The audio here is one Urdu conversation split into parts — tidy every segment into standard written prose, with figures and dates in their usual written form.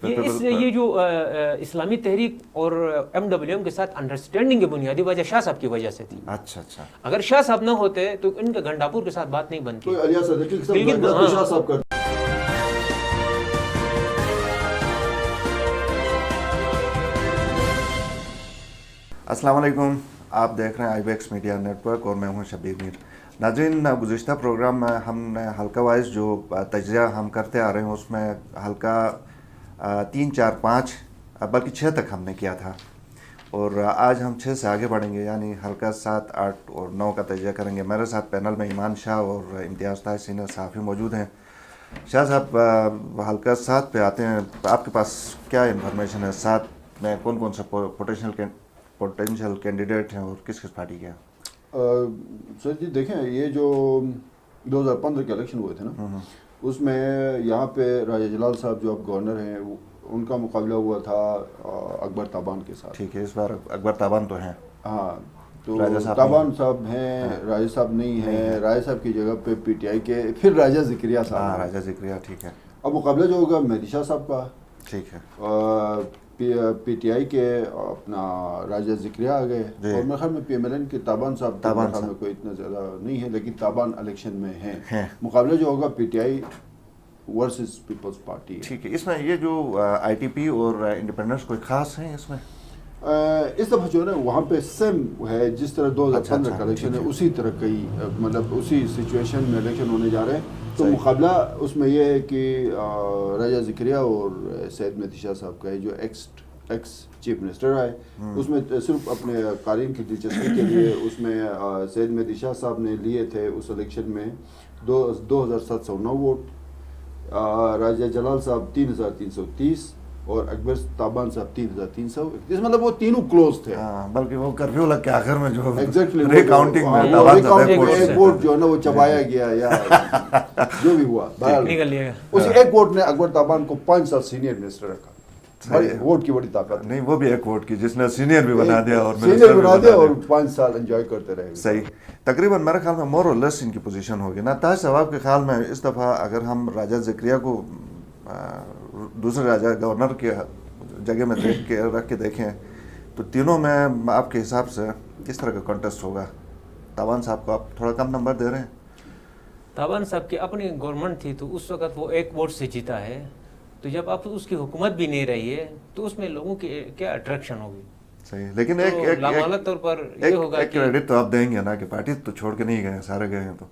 ٹھیک ہے. یہ جو اسلامی تحریک اور MWM کے ساتھ انڈرسٹینڈنگ کی بنیادی وجہ شاہ صاحب کی وجہ سے تھی. اچھا اچھا. اگر شاہ صاحب نہ ہوتے تو ان کے گھنٹاپور کے ساتھ بات نہیں بنتی. السلام علیکم. آپ دیکھ رہے ہیں IBX میڈیا نیٹ ورک اور میں ہوں شبیر میر. ناظرین, گزشتہ پروگرام میں ہم نے حلقہ وائز جو تجزیہ ہم کرتے آ رہے ہیں اس میں حلقہ 3, 4, 5 بلکہ 6 تک ہم نے کیا تھا, اور آج ہم 6 سے آگے بڑھیں گے, یعنی حلقہ 7, 8 اور 9 کا تجزیہ کریں گے. میرے ساتھ پینل میں ایمان شاہ اور امتیاز طاہر سینئر صحافی موجود ہیں. شاہ صاحب, حلقہ 7 پہ آتے ہیں. آپ کے پاس کیا انفارمیشن ہے؟ 7 میں کون کون سے پوٹینشیل کینڈیڈیٹ ہیں اور کس کس پارٹی کے ہیں؟ سر جی دیکھیں, یہ جو 2015 کے الیکشن ہوئے تھے نا, اس میں یہاں پہ راجہ جلال صاحب جو اب گورنر ہیں ان کا مقابلہ ہوا تھا اکبر تابان کے ساتھ. ٹھیک ہے, اس بار اکبر تابان تو ہیں. ہاں, تو تابان صاحب ہیں, راجہ صاحب نہیں ہیں. راجہ صاحب کی جگہ پہ PTI کے پھر راجہ ذکریہ صاحب. ہاں, راجہ ذکریہ, ٹھیک ہے. اب مقابلہ جو ہوگا مہدی شاہ صاحب کا. ٹھیک ہے. PTI کے اپنا راجہ ذکریہ آ گئے, اور میرے خیال میں PMLN کے تابان صاحب میں کوئی اتنا زیادہ نہیں ہے, لیکن تابان الیکشن میں ہیں. مقابلہ جو ہوگا PTI ورسز پیپلز پارٹی. ٹھیک ہے. اس میں یہ جو ITP اور انڈیپینڈنس کوئی خاص ہیں اس میں؟ اس دفعہ جو ہے نا وہاں پہ سیم ہے جس طرح 2015 کا الیکشن ہے, اسی طرح کئی مطلب اسی سچویشن میں الیکشن ہونے جا رہے ہیں. تو مقابلہ اس میں یہ ہے کہ راجہ ذکریہ اور سید مہدی شاہ صاحب کا ہے جو ایکس چیف منسٹر آئے. اس میں صرف اپنے قارئین کی دلچسپی کے لیے اس میں سید مہدی شاہ صاحب نے لیے تھے اس الیکشن میں 2709 ووٹ, راجہ جلال صاحب 3330 اور اکبر تابان صاحب 3331. مطلب وہ تینوں کلوز تھے. بلکہ وہ کرفیو لگ کے آخر میں جو ایگزیکٹلی ری کاؤنٹنگ میں ایک ووٹ جو ہے نا وہ چبایا گیا یا جو بھی ہوا, اسی ایک ووٹ نے اکبر تابان کو 5 سال سینئر منسٹر رکھا. ووٹ کی بڑی طاقت نہیں, وہ بھی ایک ووٹ کی جس نے سینئر بھی بنا دیا اور 5 سال انجوائے کرتے رہے. صحیح. تقریباً میرے خیال میں مور اور لیس ان کی پوزیشن ہوگی نا. طاہر صاحب آپ کے خیال میں اس دفعہ اگر ہم راجہ ذکریہ کو دوسرے راجہ گورنر کے جگہ میں دیکھ کے رکھ کے دیکھیں تو تینوں میں آپ کے حساب سے کس طرح کا کنٹیسٹ ہوگا؟ تابان صاحب کو آپ تھوڑا کم نمبر دے رہے ہیں. تابان صاحب کی اپنی گورنمنٹ تھی تو اس وقت وہ 1 ووٹ سے جیتا ہے, تو جب اب اس کی حکومت بھی نہیں رہی ہے تو اس میں لوگوں کی کیا اٹریکشن ہوگی؟ صحیح. لیکن لامحالہ طور پر یہ ہوگا ایک کریڈٹ تو آپ دیں گے نا کہ پارٹی تو چھوڑ کے نہیں گئے, سارے گئے ہیں. تو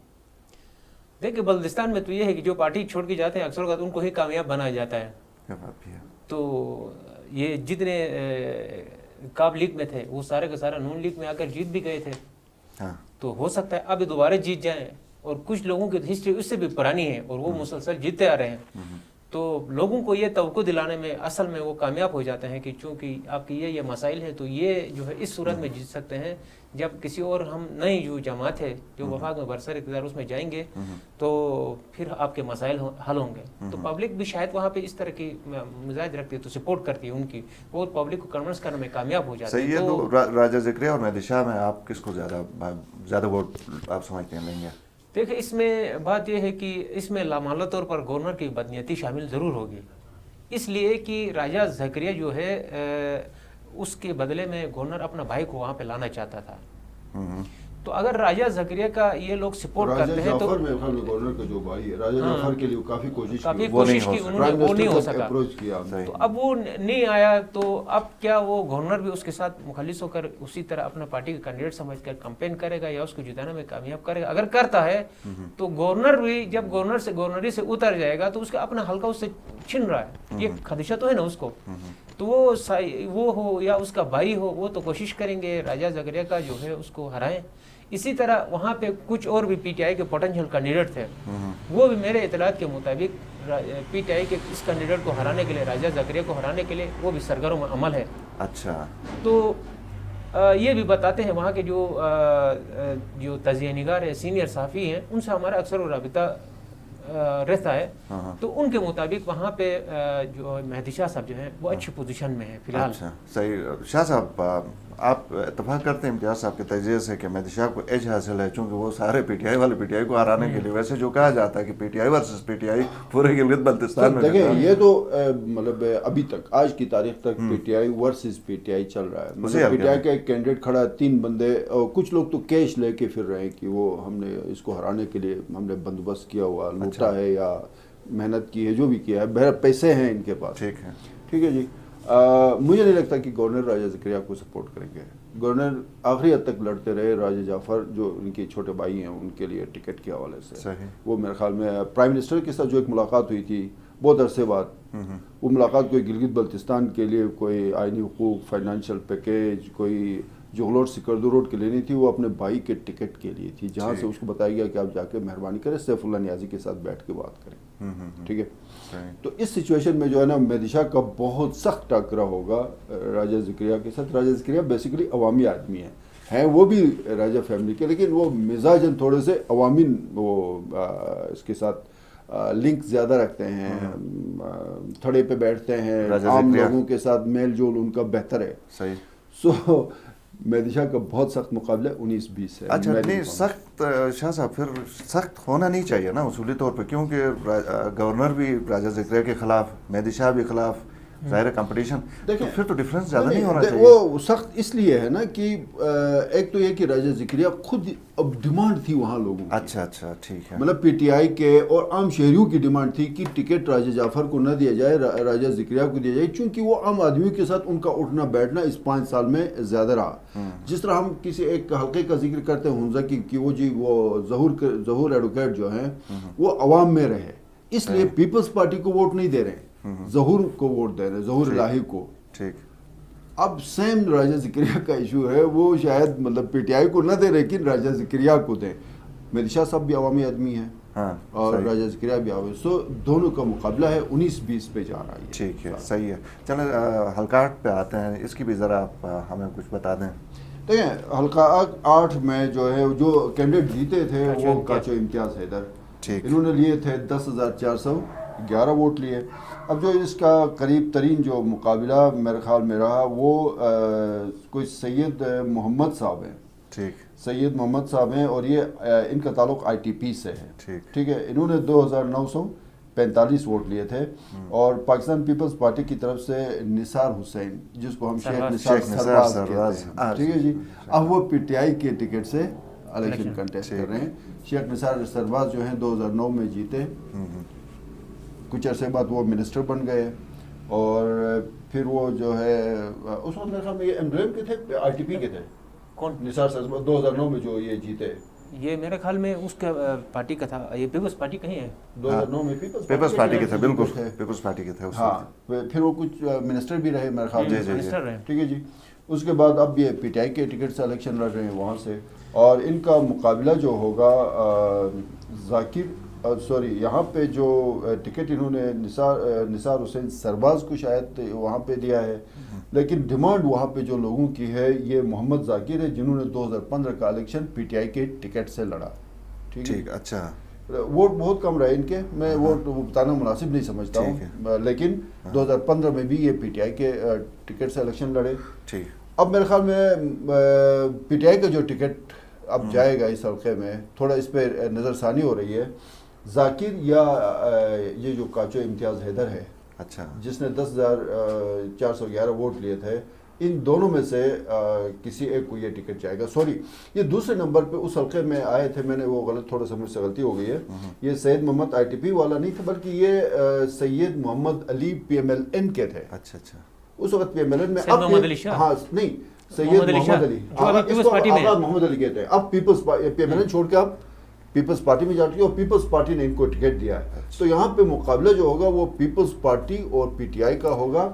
دیکھیں بلدستان میں تو یہ ہے کہ جو پارٹی چھوڑ کے جاتے ہیں اکثر اوقات ان کو ہی کامیاب بنایا جاتا ہے. تو یہ جتنے کاب لیگ میں تھے وہ سارے کے سارے نون لیگ میں آ کر جیت بھی گئے تھے. تو ہو سکتا ہے اب دوبارہ جیت جائیں, اور کچھ لوگوں کی ہسٹری اس سے بھی پرانی ہے اور وہ مسلسل جیتتے آ رہے ہیں. تو لوگوں کو یہ توقع دلانے میں اصل میں وہ کامیاب ہو جاتے ہیں کہ چونکہ آپ کی یہ مسائل ہیں تو یہ جو ہے اس صورت میں جیت سکتے ہیں جب کسی اور ہم نئی جو جماعت ہے جو وفاق میں برسر اقتدار اس میں جائیں گے تو پھر آپ کے مسائل حل ہوں گے. تو پبلک بھی شاید وہاں پہ اس طرح کی مزاج رکھتی ہے تو سپورٹ کرتی ہے ان کی, وہ پبلک کو کنونس کرنے میں کامیاب ہو جاتی ہے. صحیح ہے. تو راجہ ذکریہ اور مہدی شاہ میں آپ کس کو زیادہ ووٹ آپ سمجھتے ہیں لیں گے؟ دیکھیں اس میں بات یہ ہے کہ اس میں لامحالہ طور پر گورنر کی بدنیتی شامل ضرور ہوگی, اس لیے کہ راجہ ذکریہ جو ہے اس کے بدلے میں گورنر اپنا بھائی کو وہاں پہ لانا چاہتا تھا. تو اگر راجہ ذکریہ کا یہ لوگ سپورٹ کرتے ہیں تو گورنر کا جو بھائی ہے راجہ جعفر کے لیے کافی کوشش کی انہوں نے, وہ نہیں ہو سکا. تو اب وہ نہیں آیا تو اب کیا وہ گورنر بھی اس کے ساتھ مخلص ہو کر اسی طرح اپنا پارٹی کا کینڈیڈیٹ سمجھ کر کمپین کرے گا یا اس کو جتانے میں کامیاب کرے گا؟ اگر کرتا ہے تو گورنر بھی جب گورنری سے اتر جائے گا تو اس کا اپنا حلقہ اس سے چھن رہا ہے, یہ خدشہ تو ہے نا اس کو. تو وہ ہو یا اس کا بھائی ہو, وہ تو کوشش کریں گے راجہ ذکریہ کا جو ہے اس کو ہرائیں. اسی طرح وہاں پہ کچھ اور بھی PTI کے پوٹینشیل کینڈیڈیٹ تھے, وہ بھی میرے اطلاعات کے مطابق PTI کے اس کینڈیڈیٹ کو ہرانے کے لیے, راجہ ذکریہ کو ہرانے کے لیے وہ بھی سرگرم عمل ہے. اچھا. تو یہ بھی بتاتے ہیں وہاں کے جو تجزیہ نگار ہے, سینئر صحافی ہیں, ان سے ہمارا اکثر رابطہ رہتا ہے. تو ان کے مطابق وہاں پہ جو مہدی شاہ صاحب جو ہیں وہ اچھی پوزیشن میں ہیں فی الحال. صحیح. شاہ صاحب آپ اتفاق کرتے ہیں امتیاز صاحب کے تجزیے سے کہ مہدی شاہ کو ایج حاصل ہے چونکہ وہ سارے پی ٹی آئی والے پی ٹی آئی کو ہرانے کے لیے، ویسے جو کہا جاتا ہے کہ P T I versus P T I پورے گلگت بلتستان میں دیکھیں یہ تو مطلب ابھی تک آج کی تاریخ تک P T I versus P T I چل رہا ہے. مطلب پی ٹی آئی کا ایک کینڈیڈیٹ کھڑا ہے، 3 بندے، اور کچھ لوگ تو کیش لے کے پھر رہے ہیں کہ وہ ہم نے اس کو ہرانے کے لیے ہم نے بندوبست کیا ہوا، لوٹا ہے یا محنت کی ہے، جو بھی کیا ہے، بہر پیسے ہیں ان کے پاس. ٹھیک ہے جی. مجھے نہیں لگتا کہ گورنر راجہ زکریا کو سپورٹ کریں گے. گورنر آخری حد تک لڑتے رہے. راجہ جعفر جو ان کے چھوٹے بھائی ہیں ان کے لیے ٹکٹ کے حوالے سے وہ میرے خیال میں پرائم منسٹر کے ساتھ جو ایک ملاقات ہوئی تھی بہت عرصے بعد، وہ ملاقات کوئی گلگت بلتستان کے لیے کوئی آئینی حقوق، فائنینشیل پیکیج، کوئی جوغلوٹ سکردو روڈ کے لیے نہیں تھی، وہ اپنے بھائی کے ٹکٹ کے لیے تھی، جہاں سے اس کو بتایا گیا کہ آپ جا کے مہربانی کریں سیف اللہ نیازی کے ساتھ بیٹھ کے بات کریں. ٹھیک ہے. تو اس سچویشن میں جو ہے نا مہدی شاہ کا بہت سخت ٹاکرا ہوگا راجہ زکریا کے ساتھ. راجہ زکریا بیسیکلی عوامی آدمی ہیں وہ بھی راجہ فیملی کے، لیکن وہ مزاجن تھوڑے سے عوامی وہ اس کے ساتھ لنک زیادہ رکھتے ہیں، تھڑے پہ بیٹھتے ہیں، عام لوگوں کے ساتھ میل جول ان کا بہتر ہے. صحیح. سو مہدی شاہ کا بہت سخت مقابلہ 19-20 ہے. اچھا نہیں سخت شاہ صاحب پھر سخت ہونا نہیں چاہیے نا اصولی طور پہ، کیونکہ گورنر بھی راجہ زکریا کے خلاف، مہدی شاہ بھی خلاف، ظاہر کمپٹیشن، تو پھر تو ڈیفرنس زیادہ نہیں ہونا چاہیے. وہ سخت اس لیے ہے نا کہ ایک تو یہ کہ راجہ زکریا خود اب ڈیمانڈ تھی وہاں لوگوں کی. اچھا ٹھیک ہے. مطلب پی ٹی آئی کے اور عام شہریوں کی ڈیمانڈ تھی کہ ٹکٹ راجہ جعفر کو نہ دیا جائے، راجہ زکریا کو دیا جائے، چونکہ وہ عام آدمیوں کے ساتھ ان کا اٹھنا بیٹھنا اس 5 سال میں زیادہ رہا. جس طرح ہم کسی ایک حلقے کا ذکر کرتے ہیں حمزہ کی کہ وہ ظہور ایڈوکیٹ جو ہیں وہ عوام میں رہے، اس لیے پیپلز پارٹی کو ووٹ نہیں دے رہے ہیں، ظہور کو ووٹ دے رہے ہیں، ظہور الہی کو. ٹھیک. اب سیم راجہ زکریا کا ایشو ہے، وہ شاید مطلب پی ٹی آئی کو نہ دے لیکن راجہ زکریا کو دیں. مہدی شاہ صاحب بھی عوامی آدمی ہیں اور راجہ زکریا بھی عوامی، سو دونوں کا مقابلہ ہے 19-20 پہ جا رہا ہے. ٹھیک ہے صحیح ہے. چلیں حلقات پہ آتے ہیں، اس کی بھی ذرا آپ ہمیں کچھ بتا دیں. دیکھیں حلقہ 8 میں جو ہے جو کینڈیڈیٹ جیتے تھے وہ کاچو امتیاز حیدر، انہوں نے لیے تھے 10,411 ووٹ لیے. اب جو اس کا قریب ترین جو مقابلہ میرے خیال میں رہا وہ کوئی سید محمد صاحب ہیں. ٹھیک. سید محمد صاحب ہیں اور یہ ان کا تعلق آئی ٹی پی سے ہے. ٹھیک ہے. انہوں نے 2,945 ووٹ لیے تھے. اور پاکستان پیپلز پارٹی کی طرف سے نثار حسین، جس کو ہم شیخ نثار سرباز کہتے ہیں، ٹھیک ہے جی، اب وہ پی ٹی آئی کے ٹکٹ سے الیکشن کنٹیسٹ کر رہے ہیں. شیخ نثار سرباز جو ہیں 2009 میں جیتے، کچھ عرصے بعد وہ منسٹر بن گئے، اور پھر وہ جو ہے اس وقت میرے خیال میں یہ ایم ڈی ایم کے تھے، آئی ٹی پی کے تھے. کون؟ نثار سرباز 2009 میں جو یہ جیتے. یہ میرے خیال میں اس کا پارٹی کا تھا. یہ پیپلز پارٹی کہیں ہے 2009 میں پیپلز پارٹی کے تھے. بالکل پیپلز پارٹی کے تھے. ہاں پھر وہ کچھ منسٹر بھی رہے میرے خیال میں. منسٹر رہے. ٹھیک ہے جی. اس کے بعد اب یہ پی ٹی آئی کے ٹکٹ سے الیکشن لڑ رہے ہیں وہاں سے، اور ان کا مقابلہ جو ہوگا یہاں پہ جو ٹکٹ انہوں نے نثار حسین سرباز کو شاید وہاں پہ دیا ہے، لیکن ڈیمانڈ وہاں پہ جو لوگوں کی ہے یہ محمد ذاکر ہے، جنہوں نے 2015 کا الیکشن پی ٹی آئی کے ٹکٹ سے لڑا. ٹھیک. اچھا. ووٹ بہت کم رہے ان کے، میں ووٹ بتانا مناسب نہیں سمجھتا ہوں، لیکن 2015 میں بھی یہ پی ٹی آئی کے ٹکٹ سے الیکشن لڑے. ٹھیک. اب میرے خیال میں پی ٹی آئی کا جو ٹکٹ اب جائے گا اس حلقے میں، تھوڑا اس پہ نظر ثانی ہو رہی ہے، ذاکر یا یہ جو کاچو امتیاز حیدر ہے، اچھا، جس نے 10,411 ووٹ لیے تھے، ان دونوں میں سے کسی ایک کو یہ ٹکٹ جائے گا. سوری، یہ دوسرے نمبر پہ اس حلقے میں آئے تھے، میں نے وہ غلط، تھوڑا سا مجھ سے غلطی ہو گئی ہے، یہ سید محمد آئی ٹی پی والا نہیں تھا بلکہ یہ سید محمد علی پی ایم ایل این کے تھے. اچھا اچھا. اس وقت پی ایم ایل این میں ہاں نہیں، سید محمد علی، آغاز محمد علی کہتے ہیں. اب Peoples P M L N چھوڑ کے اب پیپلز پارٹی میں جا چکی، اور پیپلز پارٹی نے ان کو ٹکٹ دیا ہے. تو یہاں پہ مقابلہ جو ہوگا وہ پیپلز پارٹی اور پی ٹی آئی کا ہوگا.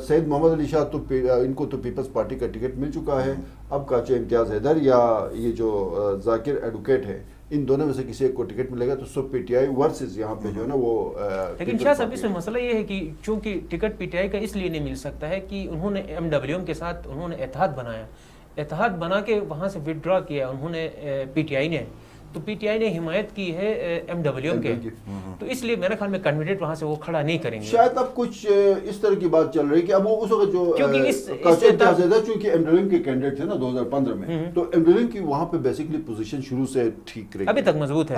سید محمد علی شاہ تو ان کو تو پیپلز پارٹی کا ٹکٹ مل چکا ہے. اب کاچو امتیاز حیدر یا یہ جو ذاکر ایڈوکیٹ ہے، ان دونوں میں سے کسی ایک کو ٹکٹ ملے گا. تو سب پی ٹی آئی ورسز یہاں پہ جو ہے نا وہ. لیکن شاہ صاحب اس میں مسئلہ یہ ہے کہ چونکہ ٹکٹ پی ٹی آئی کا اس لیے نہیں مل سکتا ہے کہ انہوں نے ایم ڈبلیو ایم کے ساتھ انہوں نے اتحاد بنایا، اتحاد بنا کے وہاں سے وڈرا کیا انہوں نے پی ٹی آئی نے. تو پی ٹی آئی نے حمایت کی ہے MWM کے، تو اس لیے میرے خیال میں کینڈیڈیٹ وہاں سے وہ کھڑا نہیں کریں گے. شاید اب کچھ اس طرح کی بات چل رہی ہے کہ اب وہ اس وقت جو چونکہ MWM کے کینڈیڈیٹ تھے نا 2015 میں، تو MWM کی وہاں پہ بیسیکلی پوزیشن شروع سے ٹھیک رہی، ابھی تک مضبوط ہے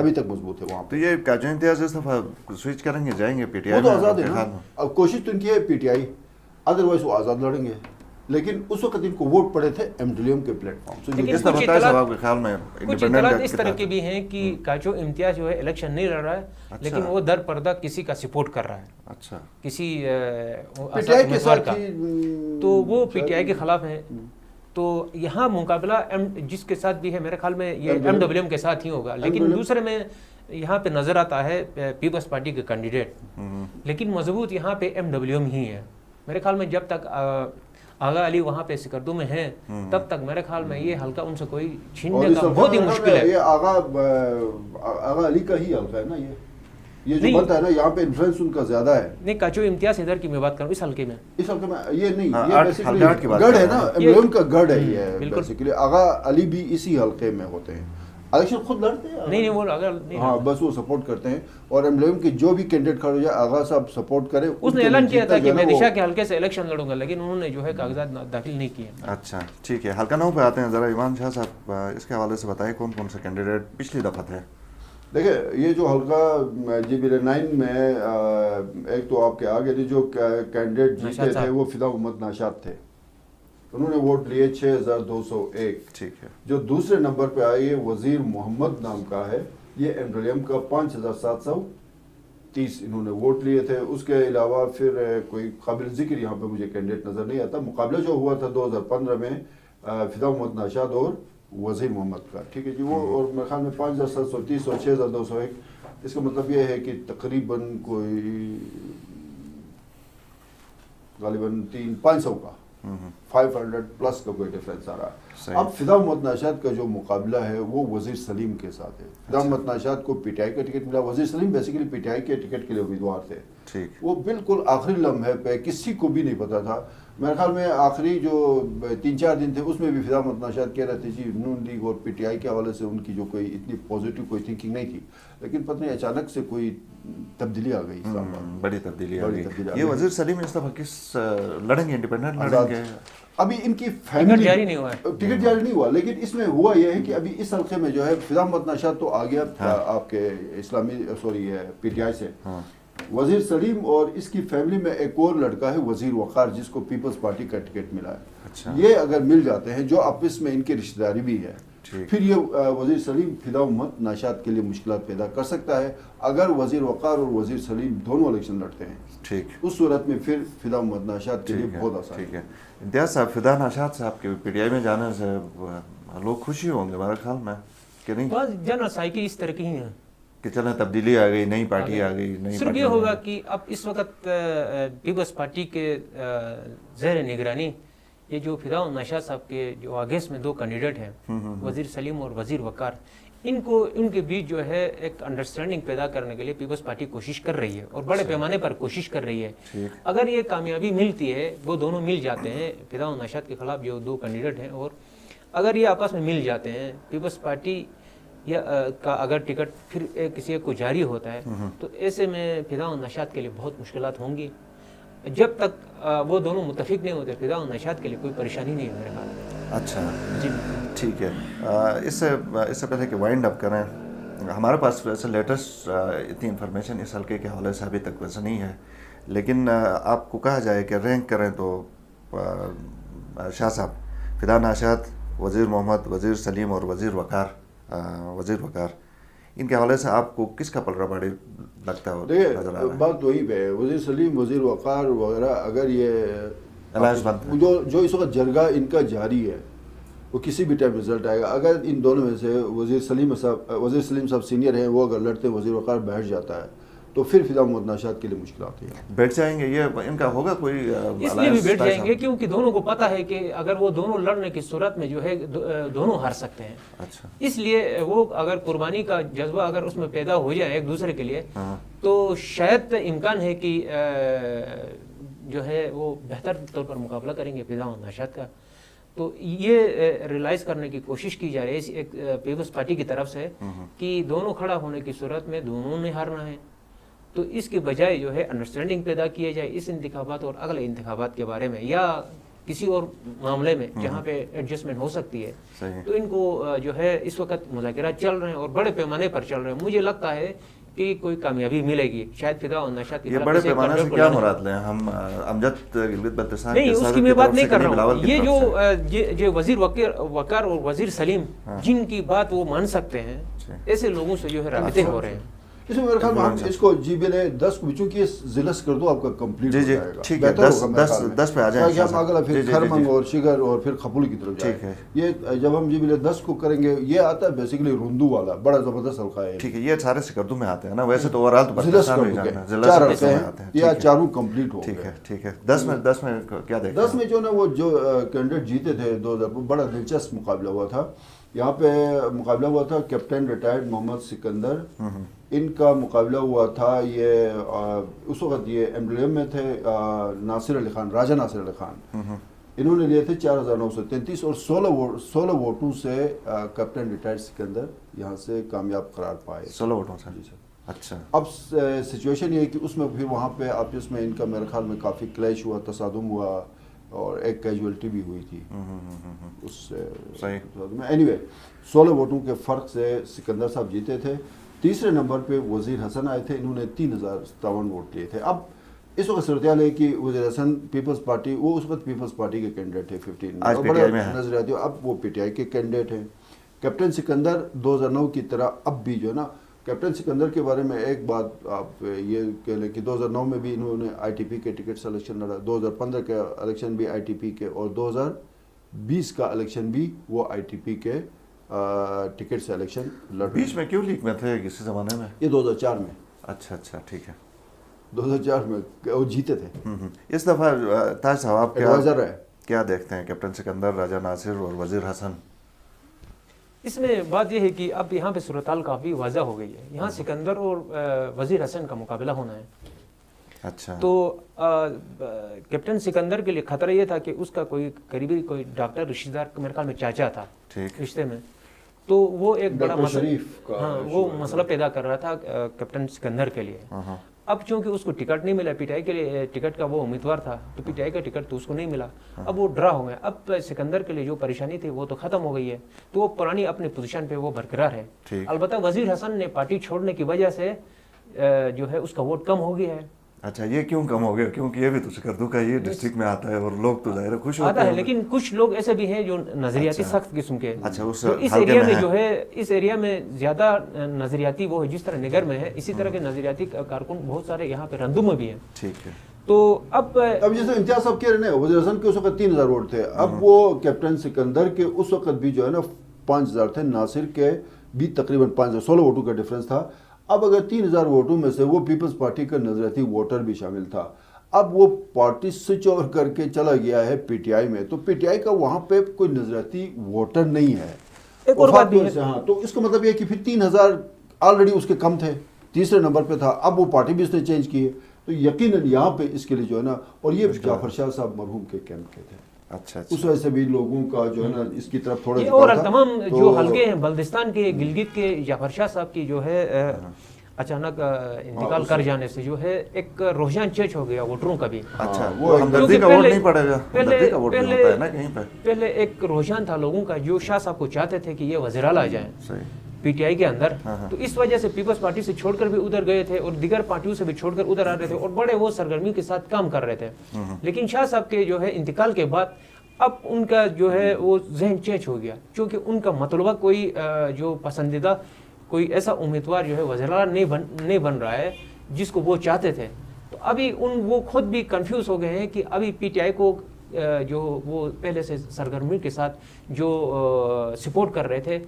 وہاں. تو یہ کاجو امتیاز اس دفعہ سوئچ کریں گے، جائیں گے پی ٹی وہ آئی تو آزاد ہے نا. اب کوشش تو ان کی ہے پی ٹی آئی، ادروائز وہ آزاد لڑیں گے، لیکن اس وقت ان کو ووٹ پڑے تھے MWM کے پلیٹ فارم سے. لیکن کچھ اطلاعات اس طرح کی بھی ہیں کہ کاجو امتیاز جو ہے الیکشن نہیں لڑ رہا ہے، لیکن وہ در پردہ کسی کا سپورٹ کر رہا ہے. اچھا، کسی پی ٹی آئی کے ساتھ کا، تو وہ پی ٹی آئی کے خلاف ہیں. تو یہاں مقابلہ جس کے ساتھ بھی ہے میرے خیال میں یہ MWM کے ساتھ ہی ہوگا. لیکن دوسرے میں یہاں پہ نظر آتا ہے پیپلز پارٹی کے کینڈیڈیٹ، لیکن مضبوط یہاں پہ MWM ہی ہے میرے خیال میں. جب تک آغا علی وہاں پہ سکردو میں ہیں تب تک میرے خیال میں یہ حلقہ ان سے کوئی چھیننے کا بہت ہی مشکل ہے. یہ آغا علی کا ہی حلقہ ہے نا، یہ جو بنتا ہے نا، یہاں پہ انفلوئنس ان کا زیادہ ہے. نہیں، کاچو امتیاز ادھر کی میں بات کروں، اس حلقے میں یہ نہیں، یہ بیسیکلی گڑھ ہے نا، MWM کا گڑھ ہے یہ بیسیکلی. آغا علی بھی اسی حلقے میں ہوتے ہیں، الیکشن خود لڑتے ہیں. نہیں وہ اگر ہاں بس وہ سپورٹ کرتے ہیں، اور MWM کے جو بھی کینڈیڈیٹ کھڑے ہو جائے آغا صاحب سپورٹ کرے. اس نے اعلان کیا تھا کہ میں دشا کے حلقے سے الیکشن لڑوں گا، لیکن انہوں نے جو ہے کاغذات داخل نہیں کیے. اچھا ٹھیک ہے، حلقہ 9 پہ آتے ہیں. ذرا ایمان شاہ صاحب اس کے حوالے سے بتائیں کون کون سے کینڈیڈیٹ پچھلی دفعہ تھے. دیکھیں یہ جو حلقہ GB9 میں ایک تو آپ کے آگے جو کینڈیڈیٹ جیتے تھے وہ فدا محمد ناشاد تھے، انہوں نے ووٹ لیے 6201. ٹھیک ہے. جو دوسرے نمبر پہ آئی وزیر محمد نام کا ہے، یہ MWM کا 5730 انہوں نے ووٹ لیے تھے. اس کے علاوہ پھر کوئی قابل ذکر یہاں پہ مجھے کینڈیڈیٹ نظر نہیں آتا. مقابلہ جو ہوا تھا 2015 میں فدا محمد ناشاد اور وزیر محمد کا، ٹھیک ہے جی. وہ اور میرے خیال میں 5730 اور 6201، اس کا مطلب یہ ہے کہ تقریباً کوئی غالباً 500 کا 500 پلس کا کوئی ڈیفرنس آ رہا ہے. اب فدا محمد ناشاد کا جو مقابلہ ہے وہ وزیر سلیم کے ساتھ ہے. فدا محمد ناشاد کو پی ٹی آئی کا ٹکٹ ملا، وزیر سلیم بیسیکلی پی ٹی آئی کے ٹکٹ کے لیے امیدوار تھے. وہ بالکل آخری لمحے پہ کسی کو بھی نہیں پتا تھا. میرے خیال میں آخری جو 3-4 دن تھے اس میں بھی فدا محمد ناشاد کہہ رہے تھے جی نون لیگ اور پی ٹی آئی کے حوالے سے ان کی جو کوئی اتنی پازیٹیو کوئی تھنکنگ نہیں تھی، لیکن پتہ نہیں اچانک سے کوئی تبدیلی آ گئی، بڑی تبدیلی آ گئی. یہ وزیر سلیم اس دفعہ کس لڑیں گے؟ انڈیپینڈنٹ لڑیں گے؟ ابھی ان کی فیملی ٹکٹ جاری نہیں ہوا، لیکن اس میں ہوا یہ ہے کہ ابھی اس حلقے میں جو ہے فدا محمد ناشاد تو آ گیا آپ کے پی ٹی آئی سے. وزیر سلیم اور اس کی فیملی میں ایک اور لڑکا ہے وزیر وقار، جس کو پیپلز پارٹی کا ٹکٹ ملا ہے. یہ اگر مل جاتے ہیں جو آپس میں ان کی رشتہ داری بھی ہے، پھر یہ وزیر سلیم فدا محمد ناشاد کے لیے مشکلات پیدا کر سکتا ہے. اگر وزیر وقار اور وزیر سلیم دونوں الیکشن لڑتے ہیں، ٹھیک، اس صورت میں پھر فدا محمد ناشاد کے لیے بہت آسان. ٹھیک ہے. امتیاز صاحب، فدا ناشاد صاحب کے پی ٹی آئی میں جانے سے لوگ خوشی ہوں گے میرے خیال میں کہ نہیں؟ جنرل سائیکی اس طرح کی ہیں کہ چلیں تبدیلی آ گئی، نئی پارٹی آ گئی. صرف یہ ہوگا کہ اب اس وقت پیپلز پارٹی کے زیر نگرانی یہ جو فدا ناشاد صاحب کے جو آگیس میں 2 کینڈیڈیٹ ہیں، وزیر سلیم اور وزیر وقار، ان کے بیچ جو ہے ایک انڈرسٹینڈنگ پیدا کرنے کے لیے پیپلز پارٹی کوشش کر رہی ہے اور بڑے پیمانے پر کوشش کر رہی ہے. اگر یہ کامیابی ملتی ہے، وہ دونوں مل جاتے ہیں فدا ناشاد کے خلاف جو 2 کینڈیڈیٹ ہیں، اور اگر یہ آپس میں مل جاتے ہیں، پیپلز پارٹی کا اگر ٹکٹ پھر کسی ایک کو جاری ہوتا ہے، تو ایسے میں فدا ناشاد کے لیے بہت مشکلات ہوں گی. جب تک وہ دونوں متفق نہیں ہوتے فدا ناشاد کے لیے کوئی پریشانی نہیں ہے میرے خیال میں. اچھا جی ٹھیک ہے. اس سے پہلے کہ وائنڈ اپ کریں، ہمارے پاس ویسے لیٹسٹ اتنی انفارمیشن اس حلقے کے حوالے سے ابھی تک ویسے نہیں ہے، لیکن آپ کو کہا جائے کہ رینک کریں تو شاہ صاحب، فدا ناشاد، وزیر محمد، وزیر سلیم اور وزیر وقار ان کے حوالے سے آپ کو کس کا پلڑا بھاری لگتا ہے؟ دیکھیں بات وہی پہ ہے، وزیر سلیم، وزیر وقار وغیرہ، اگر یہ جو اس وقت جرگہ ان کا جاری ہے وہ کسی بھی ٹائم رزلٹ آئے گا. اگر ان دونوں میں سے وزیر سلیم صاحب سینئر ہیں، وہ اگر لڑتے وزیر وقار بیٹھ جاتا ہے تو پھر فدا محمد ناشاد کے لیے مشکلات ہیں. بیٹھ جائیں گے، یہ ان کا ہوگا کوئی؟ اس لیے بھی بیٹھ جائیں گے کیونکہ دونوں کو پتہ ہے کہ اگر وہ دونوں لڑنے کی صورت میں جو ہے دونوں ہار سکتے ہیں. اچھا، اس لیے وہ اگر قربانی کا جذبہ اگر اس میں پیدا ہو جائے ایک دوسرے کے لیے، تو شاید امکان ہے کہ جو ہے وہ بہتر طور پر مقابلہ کریں گے فدا ناشاد کا. تو یہ ریلائز کرنے کی کوشش کی جا رہی ہے ایک پیپلز پارٹی کی طرف سے کہ دونوں کھڑا ہونے کی صورت میں دونوں نے ہارنا ہے، تو اس کے بجائے جو ہے انڈرسٹینڈنگ پیدا کیا جائے اس انتخابات اور اگلے انتخابات کے بارے میں، یا کسی اور معاملے میں جہاں پہ ایڈجسٹمنٹ ہو سکتی ہے۔ تو ان کو جو ہے اس وقت مذاکرات چل رہے ہیں اور بڑے پیمانے پر چل رہے ہیں۔ مجھے لگتا ہے کہ کوئی کامیابی ملے گی شاید فضا و نشاط کی یہ بڑے پیمانے سے کیا مراد لیں ہم؟ امجد گلگت بلتستان نہیں، اس کی میں بات نہیں کر رہا ہوں، یہ جو وزیر وقار اور وزیر سلیم جن کی بات وہ مان سکتے ہیں، ایسے لوگوں سے جو ہے رابطے ہو رہے ہیں۔ اس میں میرے خیال میں ہم اس کو جی بلے 10 کو چونکہ یہ ضلع کر دو آپ کا کمپلیٹ ہو جائے گا، ٹھیک ہے، 10 پہ آ جائیں تاکہ ہم اگلا پھر کھرمنگ اور شگر اور پھر خپول کی طرف جائیں۔ یہ جب ہم جی بلے 10 کو کریں گے، یہ آتا ہے بیسیکلی روندو والا بڑا زبردست حلقہ ہے، ٹھیک ہے، یہ سارے سکردو میں آتے ہیں نا، ویسے تو اوورال تو بلتستان میں جانا چار حلقے ہیں، یہ چاروں کمپلیٹ ہو گئے۔ ٹھیک ہے، ٹھیک ہے، 10 میں کیا دیکھیں؟ 10 میں جو نا وہ جو کینڈیڈیٹ جیتے تھے 2000 بڑا دلچسپ مقابلہ ہوا تھا۔ یہاں پہ مقابلہ ہوا تھا کیپٹن ریٹائرڈ محمد سکندر، ان کا مقابلہ ہوا تھا، یہ اس وقت یہ MLM میں تھے ناصر علی خان، راجہ ناصر علی خان، انہوں نے لیے تھے 4933 اور 16 ووٹوں سے کیپٹن ریٹائرڈ سکندر یہاں سے کامیاب قرار پائے۔ 16 ووٹوں سے؟ جی سر۔ اچھا، اب سچویشن یہ ہے کہ اس میں پھر وہاں پہ آپس میں ان کا میرے خیال میں کافی کلیش ہوا، تصادم ہوا اور ایک کیجویلٹی بھی ہوئی تھی اس سے۔ اینی وے 16 ووٹوں کے فرق سے سکندر صاحب جیتے تھے۔ تیسرے نمبر پہ وزیر حسن آئے تھے، انہوں نے 3057 ووٹ لیے تھے۔ اب اس وقت صورتحال ہے کہ وزیر حسن پیپلز پارٹی، وہ اس وقت پیپلز پارٹی کے کینڈیڈیٹ تھے 15 بڑے نظریاتی، اب وہ PTI کے کینڈیڈیٹ ہیں۔ کیپٹن سکندر 2009 کی طرح اب بھی جو ہے نا، کیپٹن سکندر کے بارے میں ایک بات آپ یہ کہہ لیں کہ 2009 میں بھی انہوں نے ITP کے ٹکٹ سے الیکشن لڑا، 2015 کا الیکشن بھی ITP کے، اور 2020 کا الیکشن بھی وہ ITP کے ٹکٹ سے الیکشن لڑ رہے۔ بیچ میں کیوں لیک میں تھے کسی زمانے میں؟ یہ 2004 میں۔ اچھا اچھا، ٹھیک ہے، 2004 میں وہ جیتے تھے۔ اس دفعہ تاج صاحب آپ ایڈوائزر ہے، کیا دیکھتے ہیں کیپٹن سکندر، راجہ ناصر اور وزیر حسن؟ اس میں بات یہ ہے کہ اب یہاں پہ صورتحال کافی واضح ہو گئی ہے، یہاں سکندر اور وزیر حسن کا مقابلہ ہونا ہے۔ اچھا، تو کیپٹن سکندر کے لیے خطرہ یہ تھا کہ اس کا کوئی قریبی کوئی ڈاکٹر رشتہ دار میرے خیال میں چاچا تھا رشتے میں، تو وہ ایک بڑا وہ مسئلہ پیدا کر رہا تھا کیپٹن سکندر کے لیے۔ اب چونکہ اس کو ٹکٹ نہیں ملا، PTI کے لیے ٹکٹ کا وہ امیدوار تھا، تو PTI کا ٹکٹ تو اس کو نہیں ملا، اب وہ ڈرا ہو گئے۔ اب سکندر کے لیے جو پریشانی تھی وہ تو ختم ہو گئی ہے، تو وہ پرانی اپنی پوزیشن پہ وہ برقرار ہے۔ البتہ وزیر حسن نے پارٹی چھوڑنے کی وجہ سے جو ہے اس کا ووٹ کم ہو گیا ہے۔ اچھا، یہ کیوں کم ہو گیا؟ کیونکہ یہ بھی تو سکردو کا یہ ڈسٹرکٹ میں آتا ہے اور لوگ تو ظاہر خوش ہوتے ہیں، لیکن کچھ لوگ ایسے بھی ہیں جو نظریاتی سخت قسم کے، اچھا، اس ایریا میں جو ہے اس ایریا میں زیادہ نظریاتی وہ ہے، جس طرح نگر میں ہے اسی طرح کے نظریاتی کارکن بہت سارے یہاں پہ رندو میں بھی ہیں۔ ٹھیک ہے، تو اب جیسے امتیاز صاحب کہہ رہے ہیں وزیر حسن کے اس وقت 3000 ووٹ تھے، اب وہ کیپٹن سکندر کے اس وقت بھی جو ہے نا 5000 تھے، ناصر کے بھی تقریباً 16 ووٹوں کا ڈفرنس تھا۔ اب اگر 3000 ووٹوں میں سے وہ پیپلز پارٹی کا نظریاتی ووٹر بھی شامل تھا، اب وہ پارٹی سوئچ اوور کر کے چلا گیا ہے PTI میں، تو PTI کا وہاں پہ کوئی نظریاتی ووٹر نہیں ہے۔ ایک اور بات بھی ہے، ہاں، تو اس کا مطلب یہ کہ پھر 3000 آلریڈی اس کے کم تھے، تیسرے نمبر پہ تھا، اب وہ پارٹی بھی اس نے چینج کی ہے، تو یقیناً یہاں پہ اس کے لیے جو ہے نا، اور یہ جعفر شاہ صاحب مرحوم کے کیمپ کے تھے، اچھا، اس وجہ سے بھی لوگوں کا جو ہے نا اس کی طرف تھوڑا اور تمام جو حلقے ہیں بلتستان کے، گلگت کے، جعفر شاہ صاحب کی جو ہے اچانک انتقال کر جانے سے جو ہے ایک روحان چینج ہو گیا ووٹروں کا بھی۔ اچھا، وہ ہمدردی کا ووٹ نہیں پڑے گا، ہمدردی کا ووٹ نہیں ہوتا ہے نا کہیں پہ۔ پہلے ایک روحان تھا لوگوں کا جو شاہ صاحب کو چاہتے تھے کہ یہ وزیر اعلیٰ جائیں PTI کے اندر، تو اس وجہ سے پیپلز پارٹی سے چھوڑ کر بھی ادھر گئے تھے اور دیگر پارٹیوں سے بھی چھوڑ کر ادھر آ رہے تھے اور بڑے وہ سرگرمی کے ساتھ کام کر رہے تھے۔ لیکن شاہ صاحب کے جو ہے انتقال کے بعد اب ان کا جو ہے وہ ذہن چینج ہو گیا، چونکہ ان کا مطلبہ کوئی جو پسندیدہ کوئی ایسا امیدوار جو ہے وزیر اعلیٰ نہیں بن رہا ہے جس کو وہ چاہتے تھے۔ تو ابھی وہ خود بھی کنفیوز ہو گئے ہیں کہ ابھی PTI کو جو وہ پہلے سے سرگرمی کے ساتھ جو سپورٹ کر رہے تھے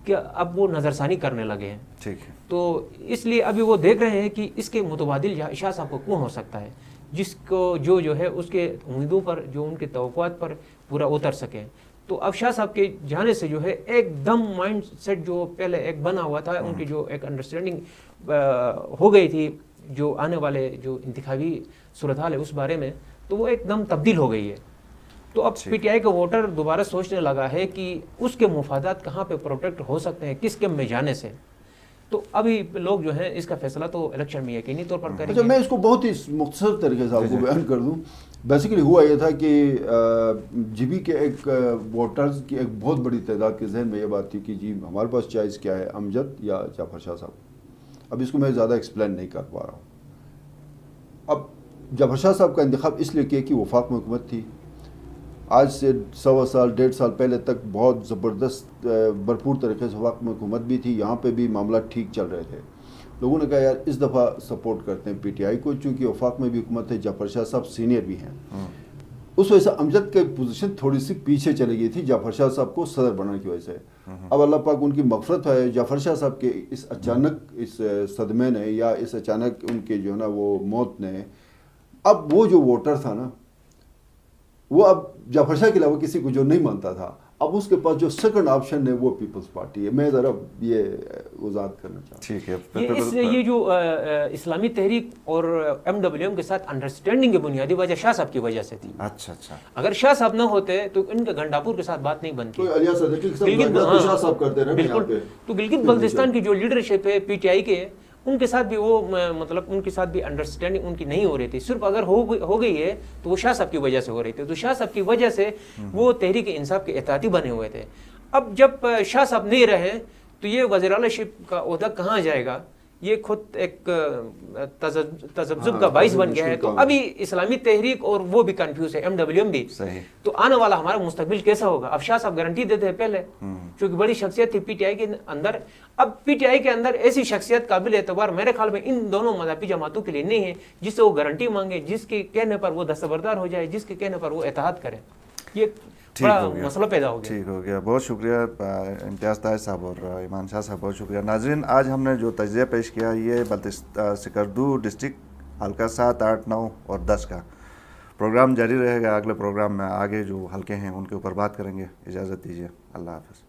کہ اب وہ نظر ثانی کرنے لگے ہیں۔ ٹھیک ہے، تو اس لیے ابھی وہ دیکھ رہے ہیں کہ اس کے متبادل شاہ صاحب کو کون ہو سکتا ہے جس کو جو ہے اس کے امیدوں پر، جو ان کے توقعات پر پورا اتر سکے۔ تو اب شاہ صاحب کے جانے سے جو ہے ایک دم مائنڈ سیٹ جو پہلے ایک بنا ہوا تھا، ان کی جو ایک انڈرسٹینڈنگ ہو گئی تھی جو آنے والے جو انتخابی صورتحال ہے اس بارے میں، تو وہ ایک دم تبدیل ہو گئی ہے۔ تو اب پی ٹی آئی کا ووٹر دوبارہ سوچنے لگا ہے کہ اس کے مفادات کہاں پہ پروٹیکٹ ہو سکتے ہیں کس کیم میں جانے سے. تو ابھی لوگ جو ہیں اس کا فیصلہ تو الیکشن میں یقینی طور پر کریں گے. میں اس کو بہت ہی مختصر طریقے سے آپ کو بیان کر دوں. بیسیکلی ہوا یہ تھا کہ جی بی کے ایک ووٹرز کی ایک بہت بڑی تعداد کے ذہن میں یہ بات تھی کہ جی ہمارے پاس چوائس کیا ہے, امجد یا جعفر شاہ صاحب. اب اس کو میں زیادہ ایکسپلین نہیں کر پا رہا ہوں. اب جعفر شاہ صاحب کا انتخاب اس لیے کیا کہ وفاق میں حکومت تھی. آج سے 100 سال 1.5 سال پہلے تک بہت زبردست بھرپور طریقے سے وفاق میں حکومت بھی تھی, یہاں پہ بھی معاملات ٹھیک چل رہے تھے. لوگوں نے کہا یار اس دفعہ سپورٹ کرتے ہیں پی ٹی آئی کو, چونکہ وفاق میں بھی حکومت ہے, جعفر شاہ صاحب سینئر بھی ہیں. اس وجہ سے امجد کی پوزیشن تھوڑی سی پیچھے چلی گئی تھی جعفر شاہ صاحب کو صدر بنانے کی وجہ سے. اب اللہ پاک ان کی مغفرت ہے, جعفر شاہ صاحب کے اس اچانک اس صدمے نے یا اس اچانک ان کے جو ہے نا وہ موت نے, اب وہ جو ووٹر تھا نا وہ اب جعفر شاہ کے علاوہ کسی کو جو نہیں مانتا تھا, اب اس کے پاس جو سیکنڈ آپشن ہے وہ پیپلز پارٹی ہے. میں ذرا یہ وضاحت کرنا چاہتا ہوں. ٹھیک ہے. یہ جو اسلامی تحریک اور ایم ڈبلیو ایم کے ساتھ انڈرسٹینڈنگ کی بنیادی وجہ شاہ صاحب کی وجہ سے تھی. اچھا. اگر شاہ صاحب نہ ہوتے تو ان کے گھنٹاپور کے ساتھ بات نہیں بنتی. بالکل. تو گلگت بلتستان کی جو لیڈرشپ ہے پی ٹی آئی کے, ان کے ساتھ بھی وہ مطلب ان کے ساتھ بھی انڈرسٹینڈنگ ان کی نہیں ہو رہی تھی. صرف اگر ہو گئی ہے تو وہ شاہ صاحب کی وجہ سے ہو رہی تھی. تو شاہ صاحب کی وجہ سے وہ تحریک انصاف کے اتحادی بنے ہوئے تھے. اب جب شاہ صاحب نہیں رہے تو یہ وزیر اعلیٰ شپ کا عہدہ کہاں جائے گا, یہ خود ایک تذبذب کا باعث بن گیا ہے. تو ابھی اسلامی تحریک اور وہ بھی کنفیوز ہے, ایم ڈبلیو ایم بھی. تو آنے والا ہمارا مستقبل کیسا ہوگا؟ اب شاہ صاحب گارنٹی دیتے ہیں پہلے, چونکہ بڑی شخصیت تھی پی ٹی آئی کے اندر. اب پی ٹی آئی کے اندر ایسی شخصیت قابل اعتبار میرے خیال میں ان دونوں مذہبی جماعتوں کے لیے نہیں ہے جس سے وہ گارنٹی مانگے, جس کے کہنے پر وہ دستبردار ہو جائے, جس کے کہنے پر وہ اتحاد کرے. یہ بڑا مسئلہ پیدا ہو گیا. ٹھیک ہو گیا. بہت شکریہ امتیاز طاہر صاحب اور ایمان شاہ صاحب, بہت شکریہ. ناظرین, آج ہم نے جو تجزیہ پیش کیا یہ سکردو ڈسٹرکٹ حلقہ 7, 8, 9 اور 10 کا. پروگرام جاری رہے گا. اگلے پروگرام میں آگے جو حلقے ہیں ان کے اوپر بات کریں گے. اجازت دیجیے. اللہ حافظ.